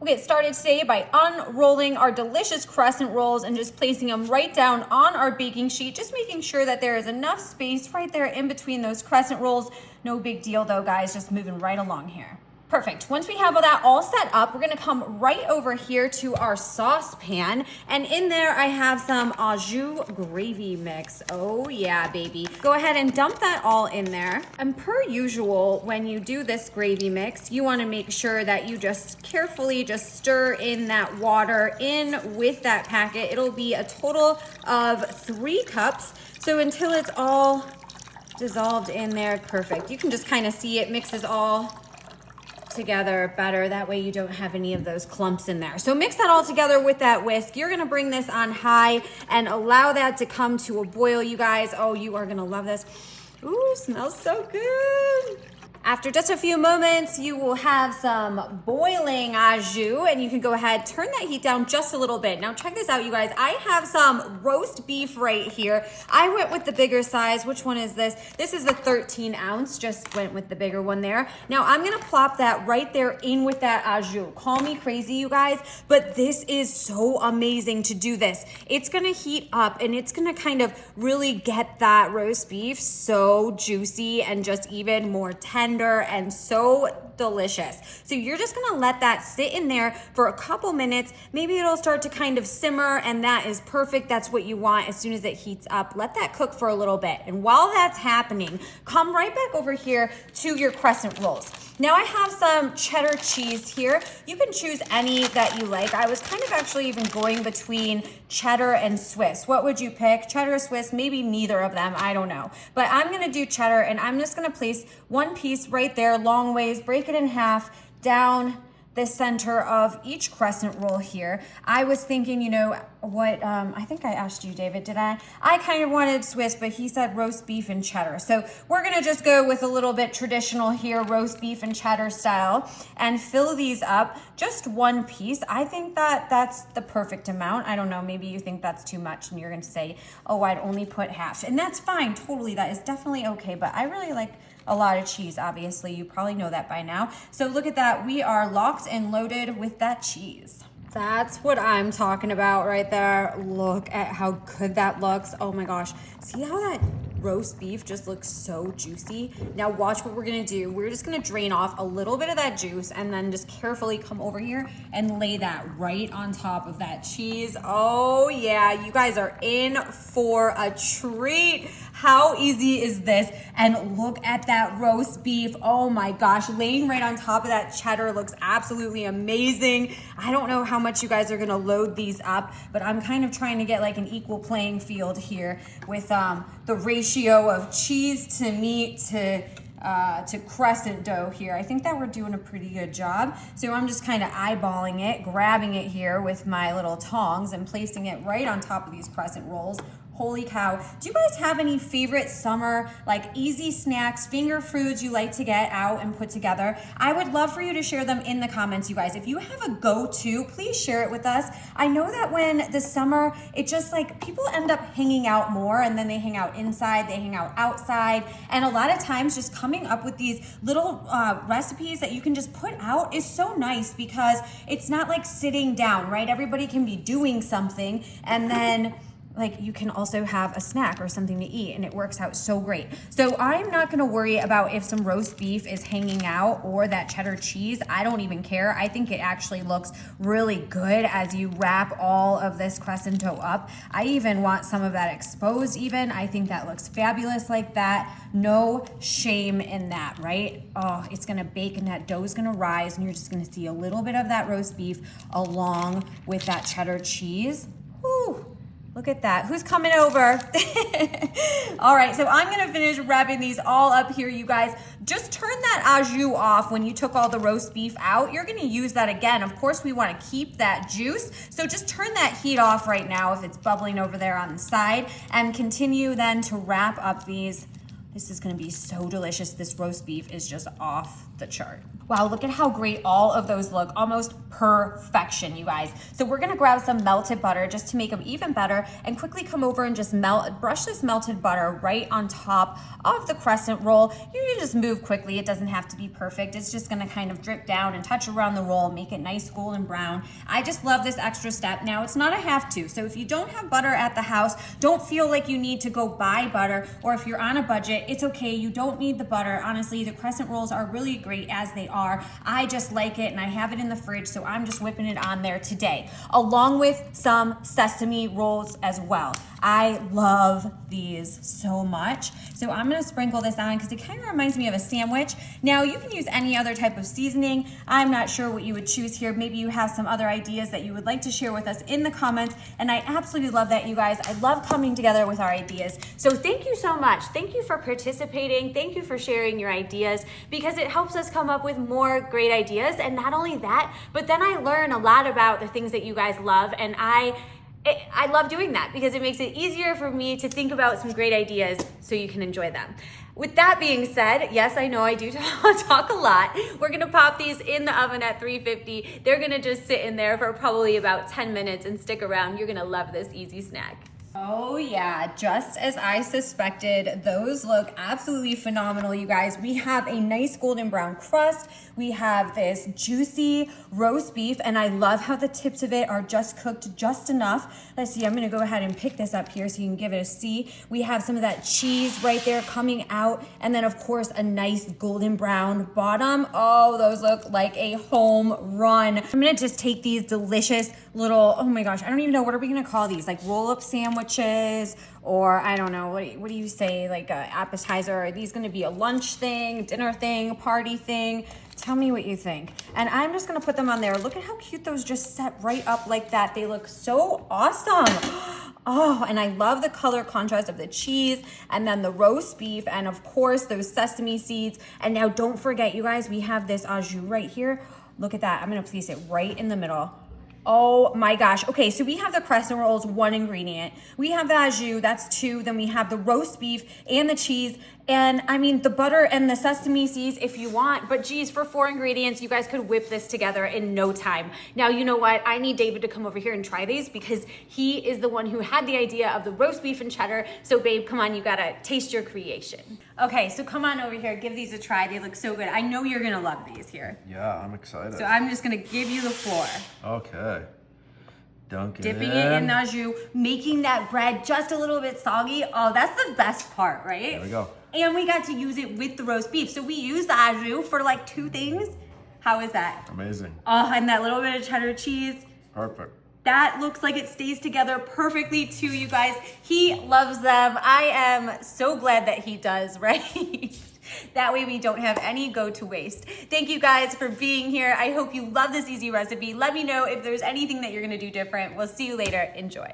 We'll get started today by unrolling our delicious crescent rolls and just placing them right down on our baking sheet, just making sure that there is enough space right there in between those crescent rolls. No big deal though, guys, just moving right along here. Perfect. Once we have that all set up, we're gonna come right over here to our saucepan, and in there I have some au jus gravy mix. Oh yeah, baby. Go ahead and dump that all in there. And per usual, when you do this gravy mix, you wanna make sure that you just carefully just stir in that water in with that packet. It'll be a total of 3 cups. So until it's all dissolved in there, perfect. You can just kind of see it mixes all together better. That way you don't have any of those clumps in there. So mix that all together with that whisk. You're gonna bring this on high and allow that to come to a boil, you guys. Oh, you are gonna love this. Ooh, smells so good. After just a few moments, you will have some boiling au jus, and you can go ahead, turn that heat down just a little bit. Now check this out, you guys. I have some roast beef right here. I went with the bigger size. Which one is this? This is the 13 ounce, just went with the bigger one there. Now I'm gonna plop that right there in with that au jus. Call me crazy, you guys, but this is so amazing to do this. It's gonna heat up and it's gonna kind of really get that roast beef so juicy and just even more tender and so delicious. So you're just gonna let that sit in there for a couple minutes. Maybe it'll start to kind of simmer, and that is perfect. That's what you want as soon as it heats up. Let that cook for a little bit. And while that's happening, come right back over here to your crescent rolls. Now I have some cheddar cheese here. You can choose any that you like. I was kind of actually even going between cheddar and Swiss. What would you pick? Cheddar or Swiss? Maybe neither of them, I don't know. But I'm gonna do cheddar, and I'm just gonna place one piece right there, long ways, break it in half, down the center of each crescent roll here. I was thinking, you know, what, I think I asked you, David, did I? I kind of wanted Swiss, but he said roast beef and cheddar. So we're gonna just go with a little bit traditional here, roast beef and cheddar style, and fill these up, just one piece. I think that that's the perfect amount. I don't know, maybe you think that's too much and you're gonna say, oh, I'd only put half. And that's fine, totally, that is definitely okay, but I really like a lot of cheese, obviously. You probably know that by now. So look at that. We are locked and loaded with that cheese. That's what I'm talking about right there. Look at how good that looks. Oh my gosh. See how that roast beef just looks so juicy? Now watch what we're gonna do. We're just gonna drain off a little bit of that juice and then just carefully come over here and lay that right on top of that cheese. Oh yeah, you guys are in for a treat. How easy is this? And look at that roast beef. Oh my gosh, laying right on top of that cheddar looks absolutely amazing. I don't know how much you guys are gonna load these up, but I'm kind of trying to get like an equal playing field here with the ratio of cheese to meat to crescent dough here. I think that we're doing a pretty good job. So I'm just kind of eyeballing it, grabbing it here with my little tongs and placing it right on top of these crescent rolls. Holy cow. Do you guys have any favorite summer, like easy snacks, finger foods you like to get out and put together? I would love for you to share them in the comments, you guys. If you have a go-to, please share it with us. I know that when the summer, it just like people end up hanging out more, and then they hang out inside, they hang out outside. And a lot of times just coming up with these little recipes that you can just put out is so nice, because it's not like sitting down, right? Everybody can be doing something, and then like you can also have a snack or something to eat, and it works out so great. So I'm not gonna worry about if some roast beef is hanging out or that cheddar cheese. I don't even care. I think it actually looks really good as you wrap all of this crescent dough up. I even want some of that exposed even. I think that looks fabulous like that. No shame in that, right? Oh, it's gonna bake and that dough is gonna rise, and you're just gonna see a little bit of that roast beef along with that cheddar cheese. Whew. Look at that. Who's coming over? All right, so I'm gonna finish wrapping these all up here, you guys. Just turn that au jus off when you took all the roast beef out. You're gonna use that again. Of course, we wanna keep that juice. So just turn that heat off right now if it's bubbling over there on the side, and continue then to wrap up these. This is gonna be so delicious. This roast beef is just off the chart. Wow, look at how great all of those look. Almost perfection, you guys. So we're gonna grab some melted butter just to make them even better and quickly come over and just brush this melted butter right on top of the crescent roll. You can just move quickly. It doesn't have to be perfect. It's just gonna kind of drip down and touch around the roll, make it nice golden brown. I just love this extra step. Now, it's not a have to. So if you don't have butter at the house, don't feel like you need to go buy butter, or if you're on a budget, it's okay. You don't need the butter. Honestly, the crescent rolls are really great as they are. I just like it and I have it in the fridge, so I'm just whipping it on there today, along with some sesame rolls as well. I love these so much. So I'm gonna sprinkle this on because it kind of reminds me of a sandwich. Now you can use any other type of seasoning. I'm not sure what you would choose here. Maybe you have some other ideas that you would like to share with us in the comments. And I absolutely love that, you guys. I love coming together with our ideas. So thank you so much. Thank you for participating. Thank you for sharing your ideas, because it helps us come up with more great ideas. And not only that, but then I learn a lot about the things that you guys love, and I love doing that because it makes it easier for me to think about some great ideas so you can enjoy them. With that being said, yes, I know I do talk a lot. We're gonna pop these in the oven at 350. They're gonna just sit in there for probably about 10 minutes and stick around. You're gonna love this easy snack. Oh yeah, just as I suspected, those look absolutely phenomenal, you guys. We have a nice golden brown crust. We have this juicy roast beef, and I love how the tips of it are just cooked just enough. Let's see, I'm gonna go ahead and pick this up here so you can give it a see. We have some of that cheese right there coming out, and then of course a nice golden brown bottom. Oh, those look like a home run. I'm gonna just take these delicious little, oh my gosh, I don't even know, what are we gonna call these? Like roll-up sandwiches, or I don't know, what do you say, like a appetizer? Are these gonna be a lunch thing, dinner thing, party thing? Tell me what you think. And I'm just gonna put them on there. Look at how cute those just set right up like that. They look so awesome. Oh, and I love the color contrast of the cheese and then the roast beef and of course those sesame seeds. And now don't forget, you guys, we have this au jus right here. Look at that, I'm gonna place it right in the middle. Oh my gosh. Okay, so we have the crescent rolls, 1 ingredient. We have the au jus, that's 2. Then we have the roast beef and the cheese. And I mean, the butter and the sesame seeds if you want, but geez, for 4 ingredients, you guys could whip this together in no time. Now, you know what? I need David to come over here and try these because he is the one who had the idea of the roast beef and cheddar. So babe, come on, you gotta taste your creation. Okay, so come on over here, give these a try. They look so good. I know you're gonna love these here. Yeah, I'm excited. So I'm just gonna give you the floor. Okay. Dipping it in au jus, making that bread just a little bit soggy. Oh, that's the best part, right? There we go. And we got to use it with the roast beef. So we used the au jus for like 2 things. How is that? Amazing. Oh, and that little bit of cheddar cheese. Perfect. That looks like it stays together perfectly too, you guys. He loves them. I am so glad that he does, right? That way we don't have any go to waste. Thank you guys for being here. I hope you love this easy recipe. Let me know if there's anything that you're gonna do different. We'll see you later. Enjoy.